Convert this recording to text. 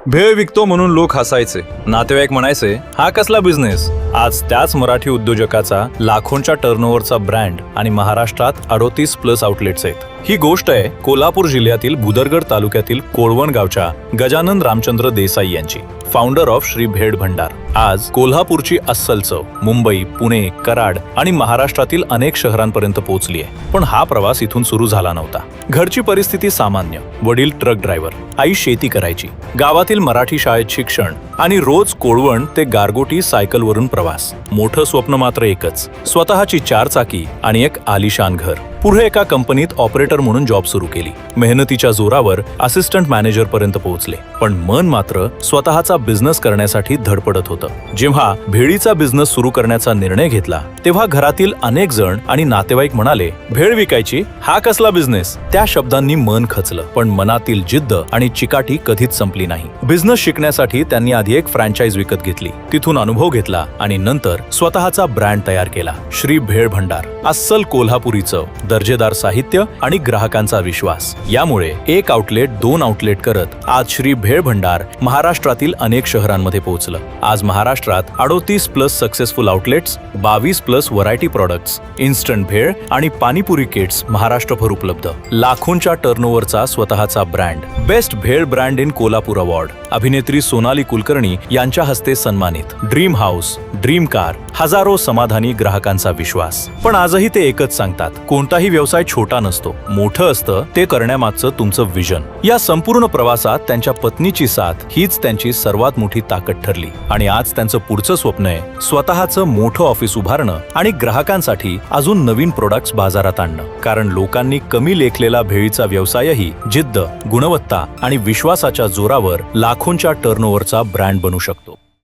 भेळ विकतो म्हणून लोक हसायचे, नातेवाईक म्हणायचे हा कसला बिझनेस। आज त्याच मराठी उद्योजकाचा लाखोंच्या टर्नओव्हरचा ब्रँड आणि महाराष्ट्रात 38+ आउटलेट्स आहेत। ही गोष्ट आहे कोल्हापूर जिल्ह्यातील भुदरगड तालुक्यातील कोळवण गावच्या गजानन रामचंद्र देसाई यांची, फाउंडर ऑफ श्री भेळ भंडार। आज कोल्हापूरची अस्सल चव मुंबई, पुणे, कराड आणि महाराष्ट्रातील अनेक शहरांपर्यंत पोहोचली आहे। पण हा प्रवास इथून सुरू झाला नव्हता। घरची परिस्थिती सामान्य, वडील ट्रक ड्रायव्हर, आई शेती करायची, गावातील मराठी शाळेत शिक्षण आणि रोज कोळवण ते गारगोटी सायकलवरून प्रवास। मोठं स्वप्न मात्र एकच, स्वतःची 4 चाकी आणि एक आलिशान घर। पुढे एका कंपनीत ऑपरेटर म्हणून जॉब सुरू केली, मेहनतीच्या जोरावर असिस्टंट मॅनेजर पर्यंत पोहोचले। पण मन मात्र स्वतःचा बिझनेस करण्यासाठी धडपडत होतं। जेव्हा भेळीचा बिझनेस सुरू करण्याचा निर्णय घेतला तेव्हा घरातील अनेक जण आणि नातेवाईक म्हणाले, भेळ विकायची हा कसला बिझनेस। त्या शब्दांनी मन खचलं, पण मनातील जिद्द आणि चिकाटी कधीच संपली नाही। बिझनेस शिकण्यासाठी त्यांनी आधी एक फ्रँचाइज विकत घेतली, तिथून अनुभव घेतला आणि नंतर स्वतःचा ब्रँड तयार केला, श्री भेळ भंडार। अस्सल कोल्हापुरी चव, दर्जेदार साहित्य आणि ग्राहकांचा विश्वास यामुळे एक आउटलेट 2 आउटलेट करत आज श्री भेळ भंडार महाराष्ट्रातील अनेक शहरांमध्ये पोहोचलं। आज महाराष्ट्रात 38+ successful outlets, 22+ variety products, instant bhel आणि पाणीपुरी किट्स महाराष्ट्रभर उपलब्ध। लाखोंच्या टर्नओव्हरचा स्वतःचा brand, best bhel brand in Kolhapur award, अभिनेत्री सोनाली कुलकर्णी यांच्या हस्ते सन्मानित, ड्रीम हाऊस, ड्रीम कार, हजारो समाधानी ग्राहकांचा विश्वास। पण आजही ते एकच सांगतात, कोणताही व्यवसाय छोटा नसतो, मोठं असतं ते करण्यामागचं तुमचं विजन। या संपूर्ण प्रवासात त्यांच्या पत्नीची साथ हीच त्यांची सर्वात मोठी ताकद ठरली आणि आज त्यांचं पुढचं स्वप्न आहे स्वतःचं मोठं ऑफिस उभारणं आणि ग्राहकांसाठी अजून नवीन प्रोडक्ट्स बाजारात आणणं। कारण लोकांनी कमी लेखलेला भेळीचा व्यवसायही जिद्द, गुणवत्ता आणि विश्वासाच्या जोरावर लाखोंच्या टर्नओव्हरचा ब्रँड बनू शकतो।